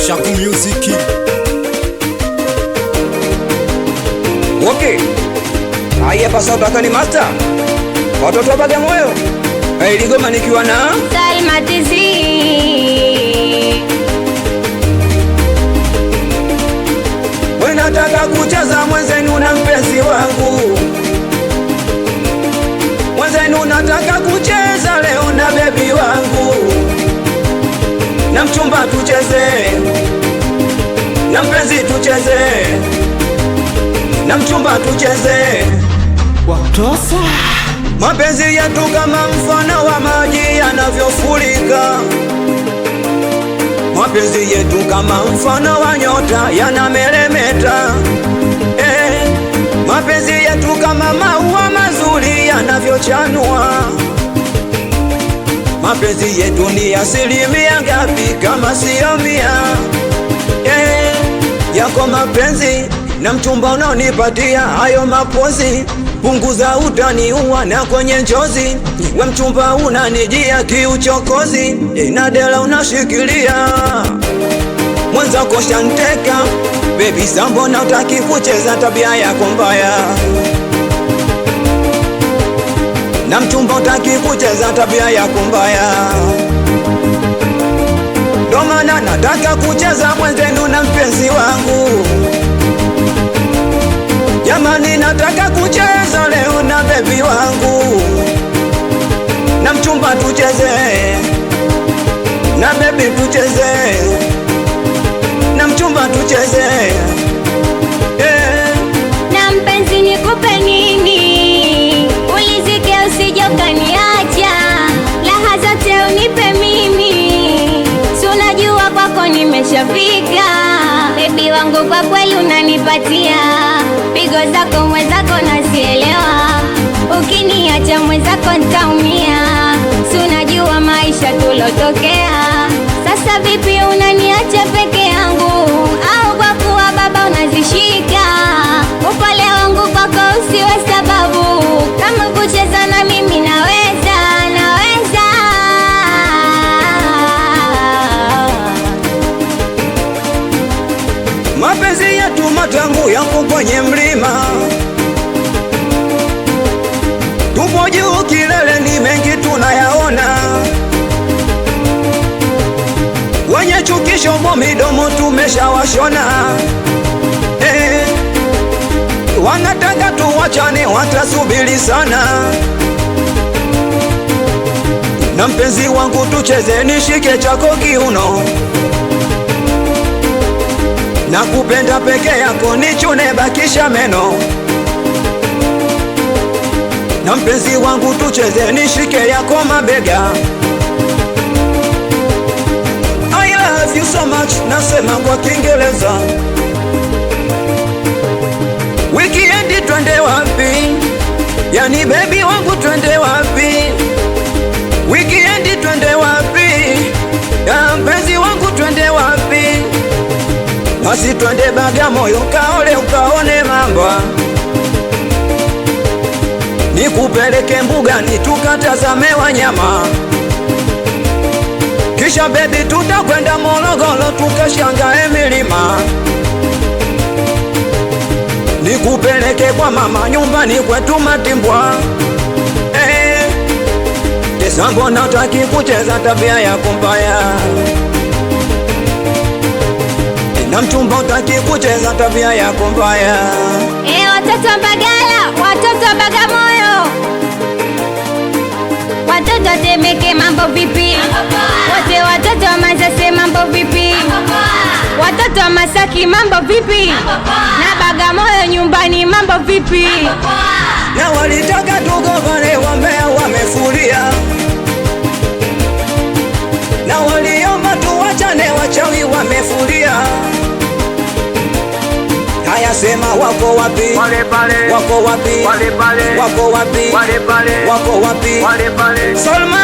Shaku Music. Okay. Haya pasa utaka ni master. Watoto wa Bagamoyo. Ligoma nikiwa na Salma TZ. Wewe nataka kucheza mwenzenu na mpenzi wangu. Mwenzenu nataka kucheza leo na baby wangu. Na mchumba tucheze, na mpenzi tucheze, na mchumba tucheze. Watosa Mapenzi yetu kama mfano wa maji yanavyofurika. Mapenzi yetu kama mfano wa nyota yanameremeta. Mapenzi yetu kama maua mazuri yanavyochanua. Mapenzi yetu ni asilimia ngapi kama sio 100? Yako mapenzi na mchumba unaonipatia hayo mapozi. Punguza utaniua na kwenye njozi. We mchumba unanijia kiuchokozi. Na dela unashikilia mwenzako shanteka. Baby sambo na utaki kucheza tabia yako mbaya. Na mchumba utaki kucheza tabia yako mbaya. Ndo maana nataka kucheza mwenzenu na mpenzi wangu. Jamani nataka kucheza leo na baby wangu. Na mchumba tucheze, na baby tucheze, na mchumba tucheze. Na mpenzi nikupe nini? Ulizike usije ukaniacha. Raha zote unipe mimi. Si unajua kwako nimeshafika. Baby wangu kwa kweli unanipatia. Pigo zako mwenzako nasielewa. Ukiniacha mwenzako nitaumia. Si unajua maisha tulotokea. Sasa vipi unaniacha peke yangu? Au kwa kuwa baba unazishika? Upole wangu kwako usiwe sababu. Kama kucheza na mimi naweza, naweza. Mapenzi yetu matangu yangu kwenye mlima. Tupo juu kilele ni mengi tunayaona. Wenye chukisho midomo tumeshawashona. Wanataka tuwachane watasubiri sana. Na mpenzi wangu tucheze nishike chako kiuno. Na kupenda peke yako nichune bakisha meno. Na mpenzi wangu tucheze nishike yako mabega. I love you so much, nasema kwa Kiingereza. Wikiendi twende wapi? Yani baby wangu twende wapi? Wikiendi twende wapi? Ya mpenzi wangu twende wapi? Basi twende Bagamoyo kaole ukaone mamba. Nikupeleke mbugani tukatazame wanyama. Kisha baby tutakwenda Morogoro tukashangae milima. Nikupeleke kwa mama nyumbani kwetu Matimbwa. Desambo nataki kucheza tabia yako mbaya. Na mchumba utaki kucheza tabia yako mbaya. Watoto wa Mbagala, watoto wa Bagamoyo, watoto wa Temeke mambo vipi? Wote watoto wa Manzese mambo vipi? Watoto wa Masaki mambo vipi? Na Bagamoyo nyumbani mambo vipi? Na walitaka tugombane wambea wamefuria. Na waliomba tuwachane wachawi wamefuria. Haya sema wako wapi? wale pale, Wako wapi? wale pale, Wako wapi? wale pale, Wako wapi? wale pale. Salma,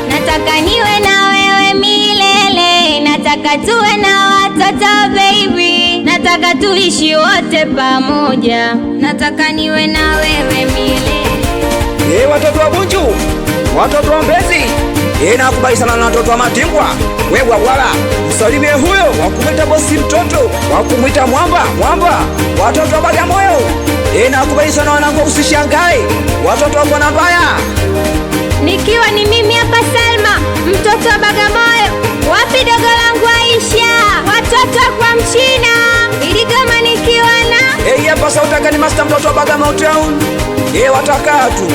Nataka niwe na wewe milele. Nataka tuwe na watoto baby. Nataka tuishi wote pamoja. Nataka niwe na wewe milele. watoto wa Bunju, watoto wa Mbezi, Nakubali sana na watoto wa Matimbwa, wewe wala msalimie huyo wakumwita bosi mtoto, wakumwita mwamba, watoto wa Bagamoyo. Nakubali sana wanangu, usishangae watoto wa Kona Mbaya. Nikiwa ni mimi hapa Salma, mtoto wa Bagamoyo. Wapi dogo langu Aisha, watoto kwa Mchina, ili kama nikiwa na hapa Sauti ni Master, mtoto wa Bagamoyo Town. Watakaa tu